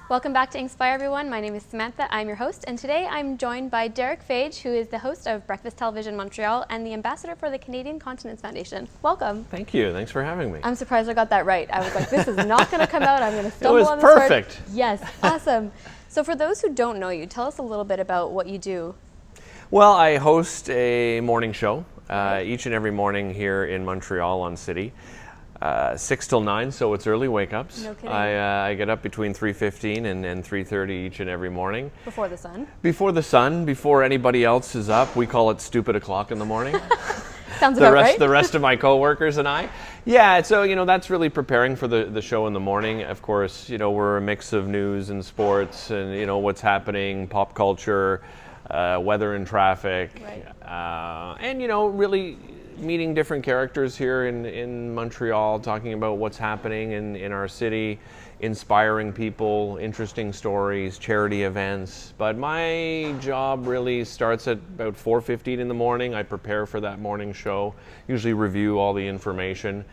Welcome back to Inspire, everyone. My name is Samantha. I'm your host, and today I'm joined by Derick Fage, who is the host of Breakfast Television Montreal and the ambassador for the Canadian Continence Foundation. Welcome. Thank you. Thanks for having me. I'm surprised I got that right. I was like, this is not going to come out. I'm going to stumble on this word. Perfect. Yes, awesome. So for those who don't know you, tell us a little bit about what you do. Well, I host a morning show each and every morning here in Montreal on City. 6 till 9, so it's early wake-ups. No kidding. I get up between 3:15 and 3:30 each and every morning. Before the sun? Before the sun, before anybody else is up. We call it stupid o'clock in the morning. Sounds about right. The rest of my coworkers and I. Yeah, so, that's really preparing for the show in the morning. Of course, we're a mix of news and sports and, what's happening, pop culture, weather and traffic. Right. And, really meeting different characters here in Montreal, talking about what's happening in our city, inspiring people, interesting stories, charity events. But my job really starts at about 4:15 in the morning. I prepare for that morning show, usually review all the information,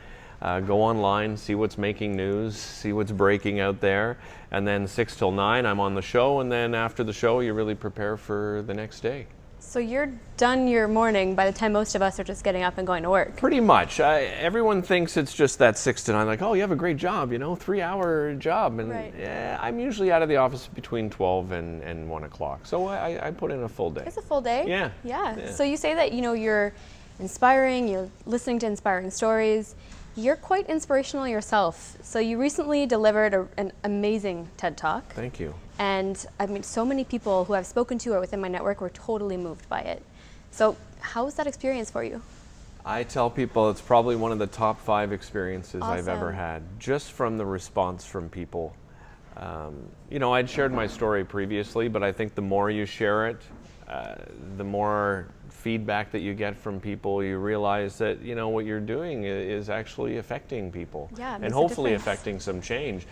go online, see what's making news, see what's breaking out there. And then 6 till 9, I'm on the show. And then after the show, you really prepare for the next day. So you're done your morning by the time most of us are just getting up and going to work. Pretty much. Everyone thinks it's just that 6 to 9, like, oh, you have a great job, 3-hour job. And right. I'm usually out of the office between 12 and 1 o'clock. So I put in a full day. It's a full day? Yeah. So you say that, you're inspiring, you're listening to inspiring stories. You're quite inspirational yourself. So you recently delivered an amazing TED Talk. Thank you. And I mean, so many people who I've spoken to or within my network were totally moved by it. So how was that experience for you? I tell people it's probably one of the top 5 experiences Awesome. I've ever had, just from the response from people. I'd shared my story previously, but I think the more you share it, the more feedback that you get from people, you realize that what you're doing is actually affecting people, and hopefully affecting some change.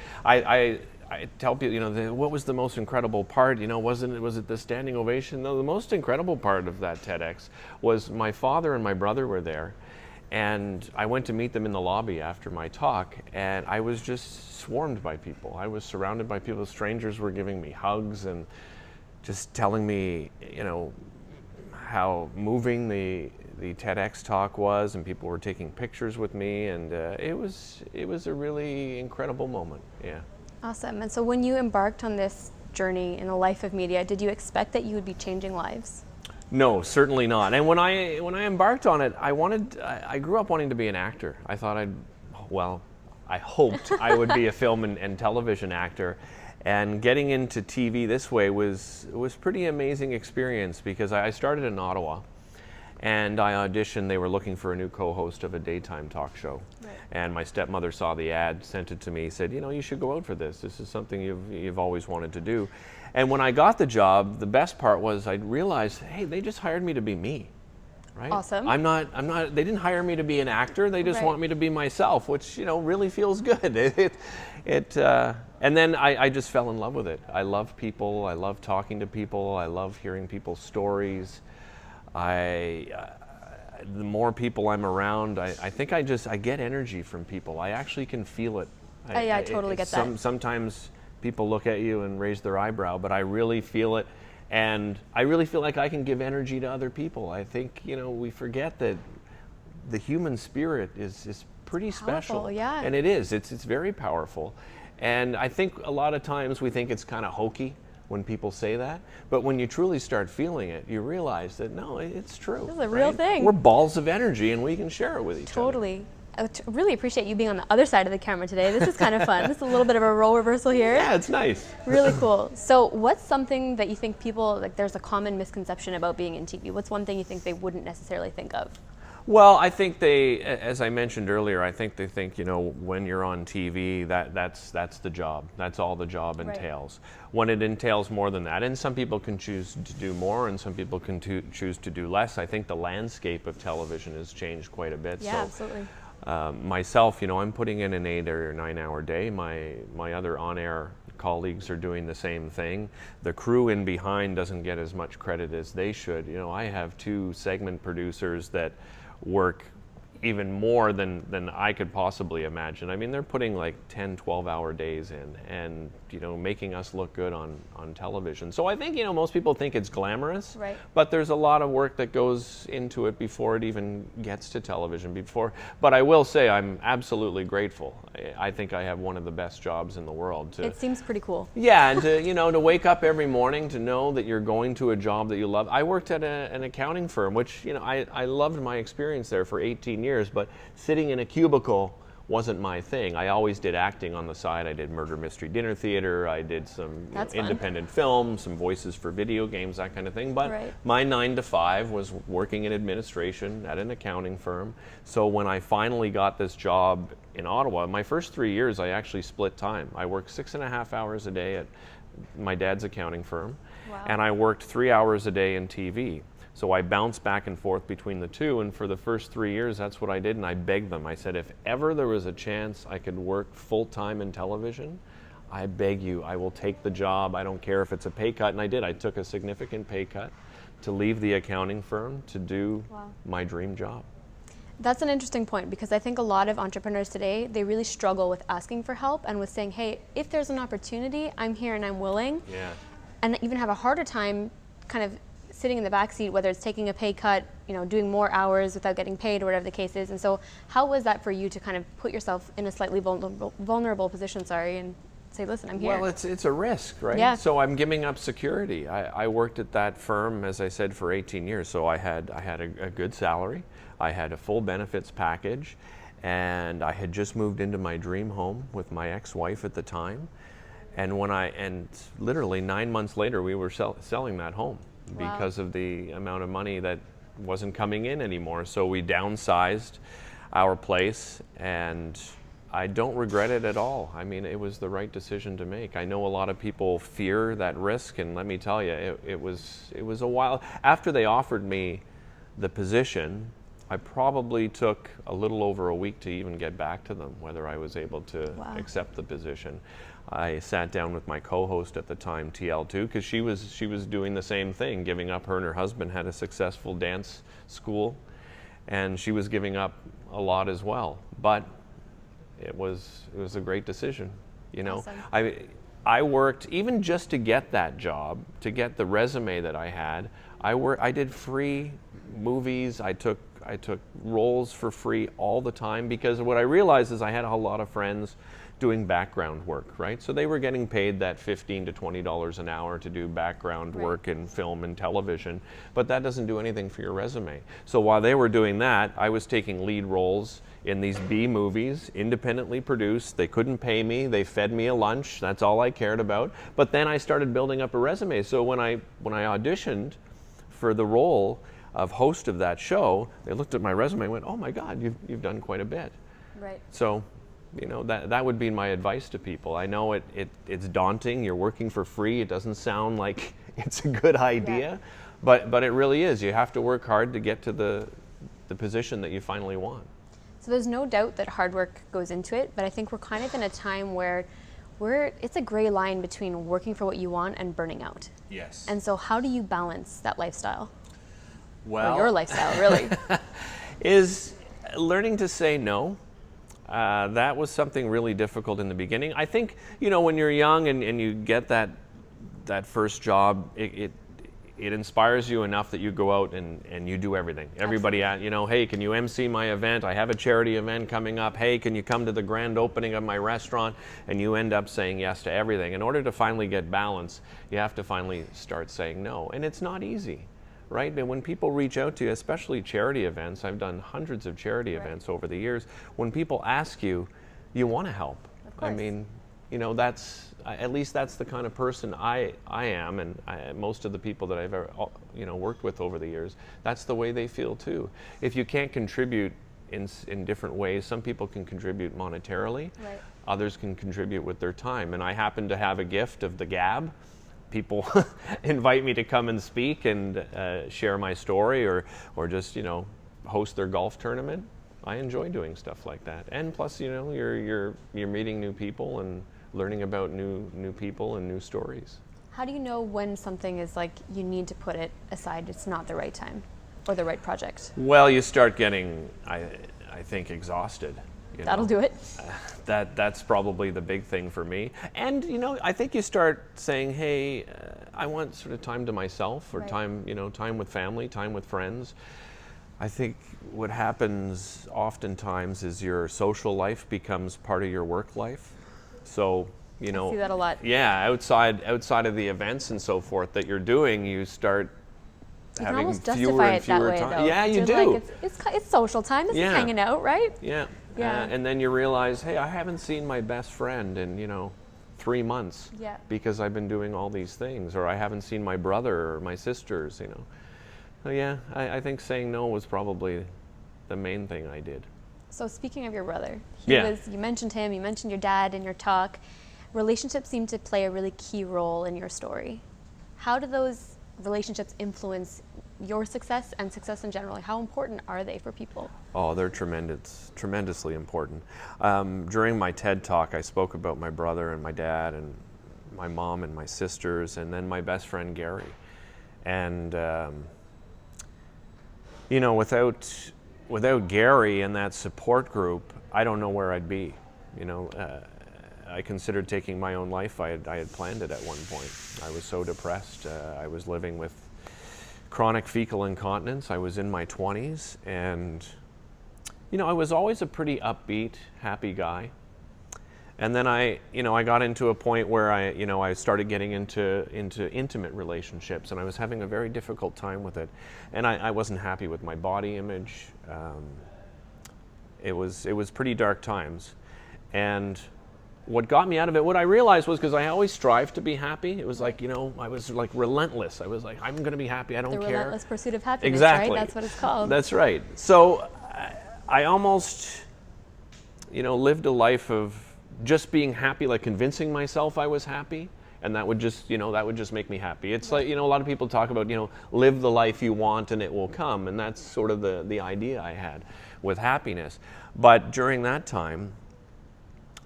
I tell people, what was the most incredible part? Was it the standing ovation? No, the most incredible part of that TEDx was my father and my brother were there, and I went to meet them in the lobby after my talk, and I was just swarmed by people. I was surrounded by people. Strangers were giving me hugs and just telling me, how moving the TEDx talk was, and people were taking pictures with me, and it was a really incredible moment. Yeah. Awesome. And so when you embarked on this journey in the life of media, did you expect that you would be changing lives? No, certainly not. And when I embarked on it, I grew up wanting to be an actor. I thought I hoped I would be a film and television actor. And getting into TV this way was pretty amazing experience, because I started in Ottawa, and I auditioned. They were looking for a new co-host of a daytime talk show. Right. And my stepmother saw the ad, sent it to me, said, you should go out for this. This is something you've always wanted to do. And when I got the job, the best part was I realized, hey, they just hired me to be me. Right? Awesome. I'm not, they didn't hire me to be an actor. They just Right. want me to be myself, which, really feels good. And then I just fell in love with it. I love people. I love talking to people. I love hearing people's stories. The more people I'm around, I think I get energy from people. I actually can feel it. I totally get that. Sometimes people look at you and raise their eyebrow, but I really feel it. And I really feel like I can give energy to other people. I think, we forget that the human spirit is pretty special. Powerful, yeah. And it is. It's very powerful. And I think a lot of times we think it's kind of hokey when people say that. But when you truly start feeling it, you realize that, no, it's true. This is a real thing. We're balls of energy, and we can share it with each other. Totally. I really appreciate you being on the other side of the camera today. This is kind of fun. This is a little bit of a role reversal here. Yeah, it's nice. Really cool. So what's something that you think people, there's a common misconception about being in TV? What's one thing you think they wouldn't necessarily think of? Well, I think as I mentioned earlier, I think they think, when you're on TV, that's the job. That's all the job entails. Right. When it entails more than that, and some people can choose to do more, and some people can choose to do less. I think the landscape of television has changed quite a bit. Yeah, absolutely. Myself, I'm putting in an 8 or 9 hour day. My other on-air colleagues are doing the same thing. The crew in behind doesn't get as much credit as they should. I have 2 segment producers that work even more than I could possibly imagine. I mean, they're putting like 10, 12-hour days in and, you know, making us look good on television. So I think, you know, most people think it's glamorous, Right. but there's a lot of work that goes into it before it even gets to television. But I will say I'm absolutely grateful. I think I have one of the best jobs in the world. It seems pretty cool. Yeah, and to, you know, to wake up every morning to know that you're going to a job that you love. I worked at an accounting firm, which, you know, I loved my experience there for 18 years, but sitting in a cubicle wasn't my thing. I always did acting on the side. I did murder mystery dinner theater. I did some independent film, some voices for video games, that kind of thing. But Right. my 9 to 5 was working in administration at an accounting firm. So when I finally got this job in Ottawa, my first 3 years I actually split time. I worked 6.5 hours a day at my dad's accounting firm, Wow. and I worked 3 hours a day in TV. So I bounced back and forth between the two, and for the first 3 years, that's what I did, and I begged them. I said, if ever there was a chance I could work full-time in television, I beg you, I will take the job. I don't care if it's a pay cut, and I did. I took a significant pay cut to leave the accounting firm to do my dream job. That's an interesting point, because I think a lot of entrepreneurs today, they really struggle with asking for help and with saying, hey, if there's an opportunity, I'm here and I'm willing. Yeah. And even have a harder time kind of sitting in the back seat, whether it's taking a pay cut, you know, doing more hours without getting paid or whatever the case is. And so how was that for you to kind of put yourself in a slightly vulnerable position, and say, listen, I'm here? Well, it's a risk, right? Yeah. So I'm giving up security. I worked at that firm, as I said, for 18 years. So I had a good salary. I had a full benefits package, and I had just moved into my dream home with my ex-wife at the time. And literally 9 months later, we were selling that home. Wow. Because of the amount of money that wasn't coming in anymore. So we downsized our place, and I don't regret it at all. I mean, it was the right decision to make. I know a lot of people fear that risk, and let me tell you, it was a while. After they offered me the position, I probably took a little over a week to even get back to them, whether I was able to accept the position. I sat down with my co-host at the time, TL2, because she was doing the same thing, giving up. Her and her husband had a successful dance school, and she was giving up a lot as well. But it was a great decision, you know. Awesome. I worked even just to get that job, to get the resume that I had. I did free movies. I took roles for free all the time, because what I realized is I had a lot of friends doing background work, right? So they were getting paid that $15 to $20 an hour to do background work in film and television, but that doesn't do anything for your resume. So while they were doing that, I was taking lead roles in these B movies, independently produced. They couldn't pay me. They fed me a lunch. That's all I cared about. But then I started building up a resume. So when I auditioned for the role of host of that show, they looked at my resume and went, "Oh my God, you've done quite a bit." Right. So, you know, that would be my advice to people. I know it's daunting. You're working for free. It doesn't sound like it's a good idea, but it really is. You have to work hard to get to the position that you finally want. So there's no doubt that hard work goes into it, but I think we're kind of in a time where it's a gray line between working for what you want and burning out. Yes. And so how do you balance that lifestyle? Well, or your lifestyle, really? Is learning to say no. That was something really difficult in the beginning. I think, you know, when you're young and you get that first job, it inspires you enough that you go out and you do everything. Everybody, you know, hey, can you MC my event? I have a charity event coming up. Hey, can you come to the grand opening of my restaurant? And you end up saying yes to everything. In order to finally get balance, you have to finally start saying no. And it's not easy, right? And when people reach out to you, especially charity events, I've done hundreds of charity events over the years. When people ask you, you want to help. I mean, you know, at least that's the kind of person I am, and most of the people that I've ever, you know, worked with over the years, that's the way they feel too. If you can't contribute in different ways, some people can contribute monetarily, others can contribute with their time. And I happen to have a gift of the gab. People invite me to come and speak and share my story, or just, you know, host their golf tournament. I enjoy doing stuff like that. And plus, you know, you're meeting new people and learning about new people and new stories. How do you know when something is like you need to put it aside, it's not the right time or the right project? Well, you start getting, I think, exhausted. That'll do it. That's probably the big thing for me. And I think you start saying, hey, I want sort of time to myself, or Right. time with family, time with friends. I think what happens oftentimes is your social life becomes part of your work life. So, I see that a lot. yeah, outside of the events and so forth that you're doing, you start You can having almost fewer justify and it that fewer way, time. though. Yeah, you You're do. like, it's social time. This Yeah. is hanging out, right? Yeah. Yeah. And then you realize, hey, I haven't seen my best friend in 3 months. Yeah. Because I've been doing all these things, or I haven't seen my brother or my sisters. So yeah, I think saying no was probably the main thing I did. So speaking of your brother, Yeah. you mentioned him, you mentioned your dad in your talk. Relationships seem to play a really key role in your story. How do those relationships influence your success and success in general? Like, how important are they for people? Oh, they're tremendously important. During my TED Talk, I spoke about my brother and my dad and my mom and my sisters, and then my best friend, Gary. And, without Gary and that support group, I don't know where I'd be. I considered taking my own life. I had planned it at one point. I was so depressed. I was living with chronic fecal incontinence. I was in my 20s, and I was always a pretty upbeat, happy guy. And then I got into a point where I started getting into intimate relationships, and I was having a very difficult time with it. And I wasn't happy with my body image. It was pretty dark times. And what got me out of it, what I realized was, because I always strived to be happy, it was like, I was like relentless. I was like, I'm going to be happy, I don't care. The relentless pursuit of happiness, Exactly. right? That's what it's called. That's right. So I almost, lived a life of just being happy, like convincing myself I was happy, and that would just make me happy. It's like, a lot of people talk about, live the life you want and it will come, and that's sort of the idea I had with happiness. But during that time,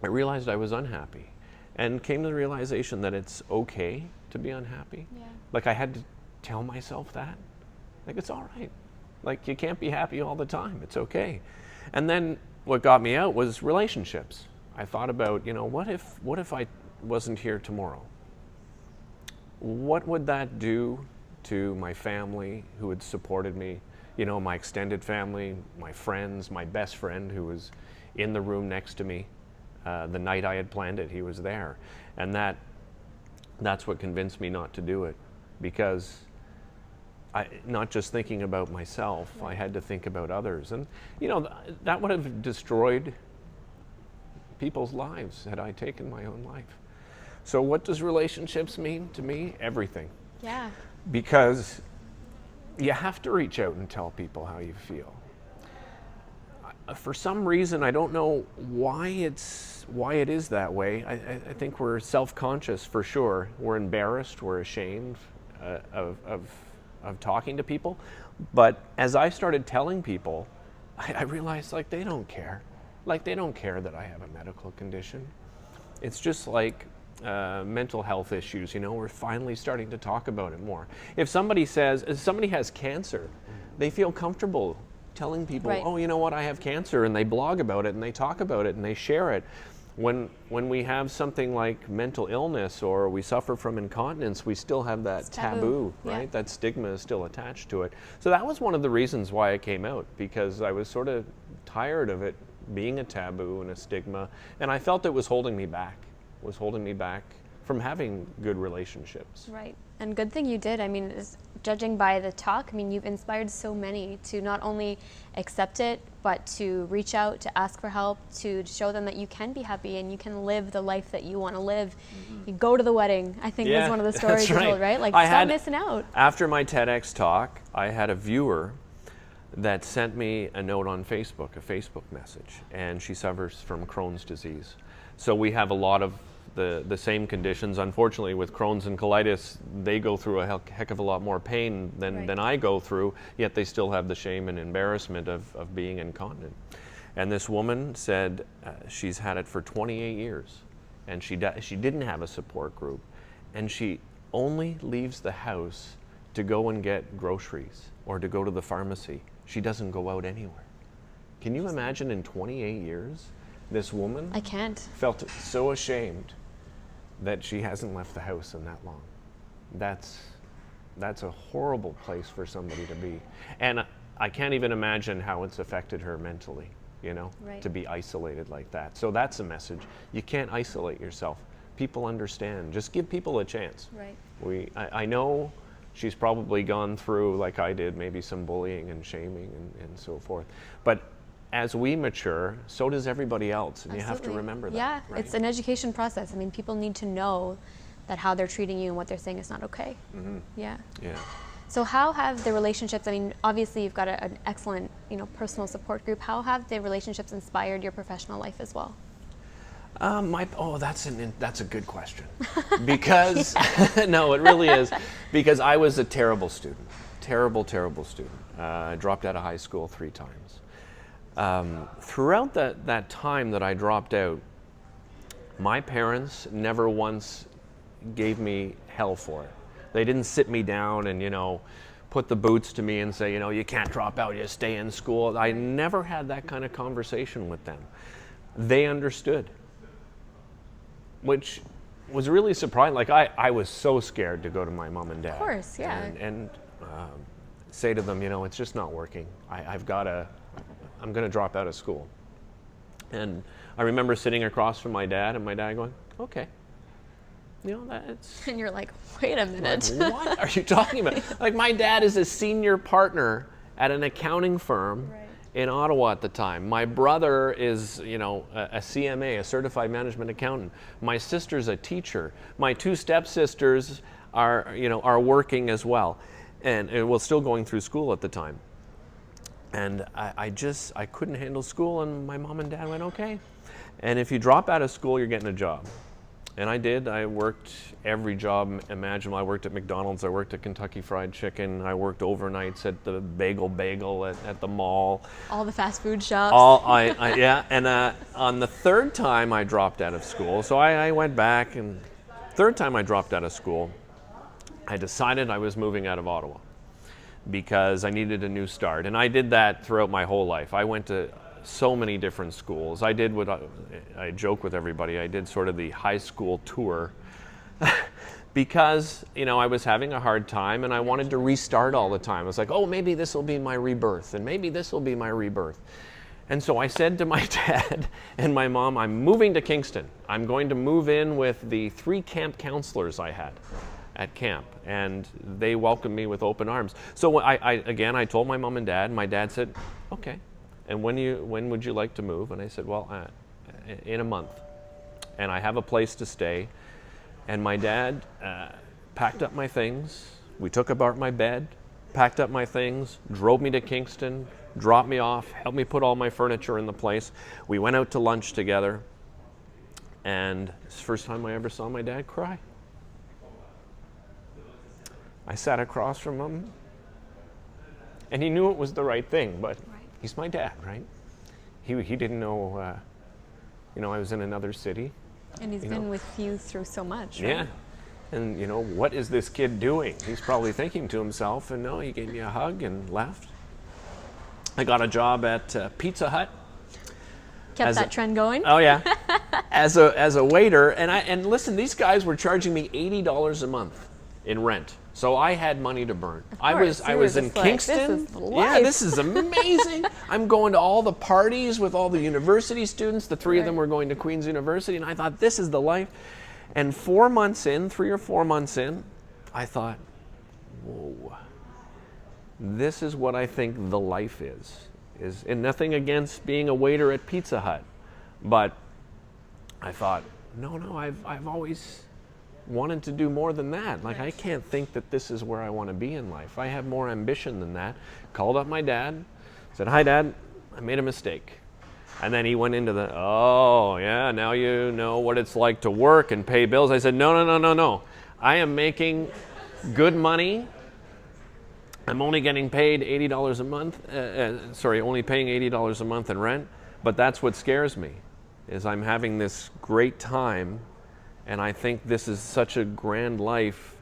I realized I was unhappy, and came to the realization that it's okay to be unhappy. Yeah. Like, I had to tell myself that. Like, it's all right. Like, you can't be happy all the time. It's okay. And then what got me out was relationships. I thought about, what if I wasn't here tomorrow? What would that do to my family who had supported me? My extended family, my friends, my best friend who was in the room next to me. The night I had planned it, he was there. And that's what convinced me not to do it, because not just thinking about myself, I had to think about others. And, that would have destroyed people's lives had I taken my own life. So what does relationships mean to me? Everything. Yeah. Because you have to reach out and tell people how you feel. For some reason, I don't know why it is that way. I think we're self-conscious for sure. We're embarrassed. We're ashamed of talking to people. But as I started telling people, I realized, like, they don't care. Like, they don't care that I have a medical condition. It's just like mental health issues. We're finally starting to talk about it more. If somebody has cancer, they feel comfortable telling people, right. Oh, you know what, I have cancer, and they blog about it, and they talk about it, and they share it. When we have something like mental illness, or we suffer from incontinence, we still have that taboo, right? Yeah. That stigma is still attached to it. So that was one of the reasons why I came out, because I was sort of tired of it being a taboo and a stigma, and I felt it was holding me back from having good relationships. Right. And good thing you did. I mean, judging by the talk, you've inspired so many to not only accept it, but to reach out, to ask for help, to show them that you can be happy and you can live the life that you want to live. Mm-hmm. You go to the wedding, I think was one of the stories you told, right? Like, stop missing out. After my TEDx talk, I had a viewer that sent me a note on Facebook, a Facebook message, and she suffers from Crohn's disease. So we have a lot of the same conditions. Unfortunately, with Crohn's and colitis, they go through a heck of a lot more pain than I go through, yet they still have the shame and embarrassment of being incontinent. And this woman said she's had it for 28 years, and she didn't have a support group, and she only leaves the house to go and get groceries or to go to the pharmacy. She doesn't go out anywhere. Can you imagine in 28 years, this woman I can't. felt so ashamed that she hasn't left the house in that long. That's a horrible place for somebody to be. And I can't even imagine how it's affected her mentally, Right. to be isolated like that. So that's a message. You can't isolate yourself. People understand. Just give people a chance. Right. I know she's probably gone through, like I did, maybe some bullying and shaming and so forth. But as we mature, so does everybody else. And you have to remember that. Yeah, right? it's an education process. I mean, people need to know that how they're treating you and what they're saying is not okay. Mm-hmm. Yeah. Yeah. So how have the relationships, I mean, obviously you've got an excellent, personal support group. How have the relationships inspired your professional life as well? That's a good question. Because, no, it really is. Because I was a terrible student. Terrible student. I dropped out of high school 3 times. Throughout that time that I dropped out, my parents never once gave me hell for it. They didn't sit me down and, put the boots to me and say, you can't drop out, you stay in school. I never had that kind of conversation with them. They understood, which was really surprising. Like I was so scared to go to my mom and dad. Of course, yeah. And say to them, it's just not working. I'm going to drop out of school. And I remember sitting across from my dad and my dad going, okay. That's... And you're like, wait a minute. Like, what are you talking about? Like, my dad is a senior partner at an accounting firm in Ottawa at the time. My brother is, a CMA, a certified management accountant. My sister's a teacher. My 2 stepsisters are working as well. And well, still going through school at the time. And I couldn't handle school, and my mom and dad went, okay. And if you drop out of school, you're getting a job. And I did. I worked every job imaginable. I worked at McDonald's. I worked at Kentucky Fried Chicken. I worked overnights at the Bagel at the mall. All the fast food shops. Yeah. And on the 3rd time I dropped out of school, so I went back, and 3rd time I dropped out of school, I decided I was moving out of Ottawa because I needed a new start. And I did that throughout my whole life. I went to so many different schools. I did what I joke with everybody. I did sort of the high school tour because, I was having a hard time and I wanted to restart all the time. I was like, oh, maybe this will be my rebirth, and maybe this will be my rebirth. And so I said to my dad and my mom, I'm moving to Kingston. I'm going to move in with the 3 camp counselors I had at camp, and they welcomed me with open arms. So I told my mom and dad, and my dad said, okay. And when would you like to move? And I said, well, in a month. And I have a place to stay. And my dad packed up my things. We took apart my bed, packed up my things, drove me to Kingston, dropped me off, helped me put all my furniture in the place. We went out to lunch together. And it's the first time I ever saw my dad cry. I sat across from him. And he knew it was the right thing, but he's my dad, right? He didn't know, I was in another city. And he's been with you through so much, right? Yeah. And, what is this kid doing? He's probably thinking to himself, and no, he gave me a hug and left. I got a job at Pizza Hut. Kept that trend going? Oh, yeah. as a waiter. And listen, these guys were charging me $80 a month in rent. So I had money to burn. I was in Kingston. This is amazing. I'm going to all the parties with all the university students. The 3 of them were going to Queen's University, and I thought, this is the life. And 3 or 4 months in, I thought, whoa, this is what I think the life is. And nothing against being a waiter at Pizza Hut, but I thought, no, I've always wanted to do more than that. Like, I can't think that this is where I want to be in life. I have more ambition than that. Called up my dad, said, hi, Dad, I made a mistake. And then he went into now you know what it's like to work and pay bills. I said, no. I am making good money. I'm only getting paid $80 a month. Only paying $80 a month in rent. But that's what scares me, is I'm having this great time. And I think this is such a grand life,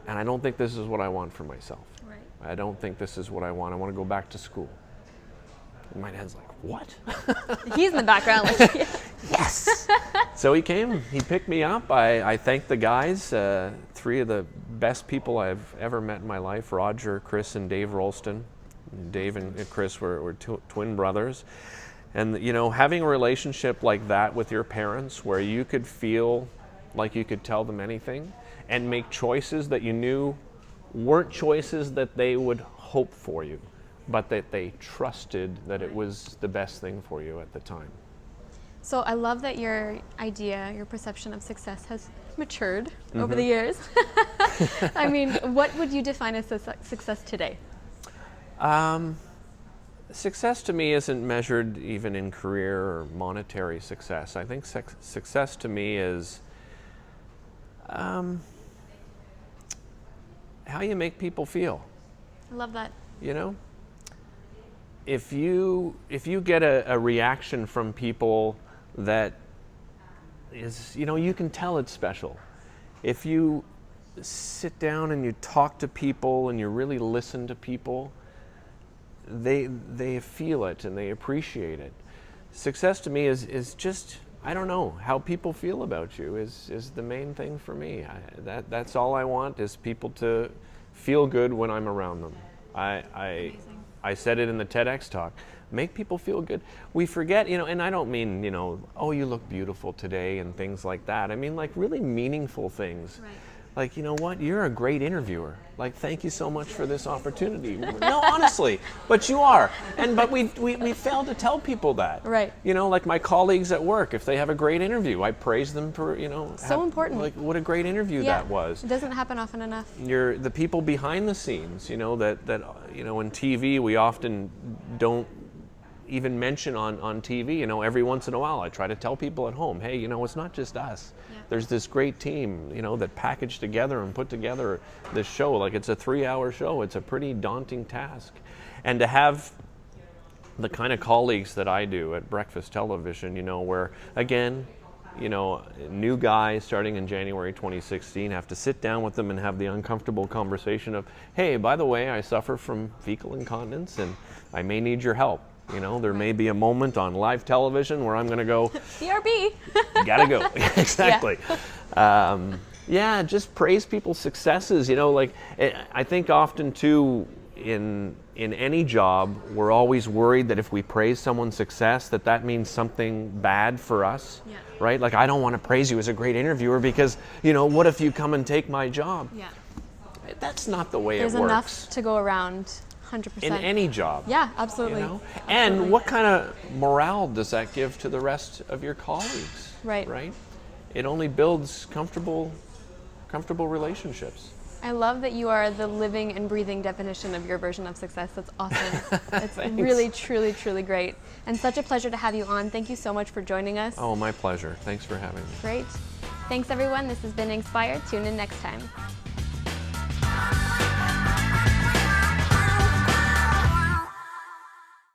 and I don't think this is what I want for myself. Right. I don't think this is what I want. I want to go back to school. And my dad's like, what? He's in the background. Like, Yes! So he came, he picked me up. I thanked the guys, 3 of the best people I've ever met in my life, Roger, Chris, and Dave Rolston. Dave and Chris were twin brothers. And you know, having a relationship like that with your parents where you could feel like you could tell them anything and make choices that you knew weren't choices that they would hope for you, but that they trusted that it was the best thing for you at the time. so I love that your idea, your perception of success has matured over the years. I mean, what would you define as success today? Success to me isn't measured even in career or monetary success. I think success to me is how you make people feel. I love that. You know, if you get a reaction from people that is, you know, you can tell it's special. If you sit down and you talk to people and you really listen to people, they feel it and they appreciate it. Success to me is just, I don't know, how people feel about you is the main thing for me. That's all I want, is people to feel good when I'm around them. I said it in the TEDx talk. Make people feel good. We forget, you know, and I don't mean, you know, oh, you look beautiful today and things like that. I mean like really meaningful things. Right. Like, you know what, you're a great interviewer. Like, thank you so much for this opportunity. No, honestly, but you are. But we fail to tell people that. Right. You know, like my colleagues at work, if they have a great interview, I praise them for, you know. So important. Like, what a great interview that was. It doesn't happen often enough. You're the people behind the scenes, you know, that you know, in TV we often don't even mention on TV. You know, every once in a while I try to tell people at home, hey, you know, it's not just us. Yeah. There's this great team, you know, that packaged together and put together this show. Like, it's a 3-hour show. It's a pretty daunting task. And to have the kind of colleagues that I do at Breakfast Television, you know, where, again, you know, new guys starting in January 2016, have to sit down with them and have the uncomfortable conversation of, hey, by the way, I suffer from fecal incontinence and I may need your help. You know, there may be a moment on live television where I'm going to go, BRB. Gotta go. Exactly. Yeah, just praise people's successes. You know, like, I think often too, in any job, we're always worried that if we praise someone's success, that means something bad for us. Yeah. Right? Like, I don't want to praise you as a great interviewer because, you know, what if you come and take my job? Yeah. That's not the way it works. There's enough to go around. 100%. In any job. Yeah, absolutely. You know? Absolutely. And what kind of morale does that give to the rest of your colleagues? Right. Right? It only builds comfortable relationships. I love that you are the living and breathing definition of your version of success. That's awesome. It's really, truly, truly great. And such a pleasure to have you on. Thank you so much for joining us. Oh, my pleasure. Thanks for having me. Great. Thanks, everyone. This has been Inspired. Tune in next time.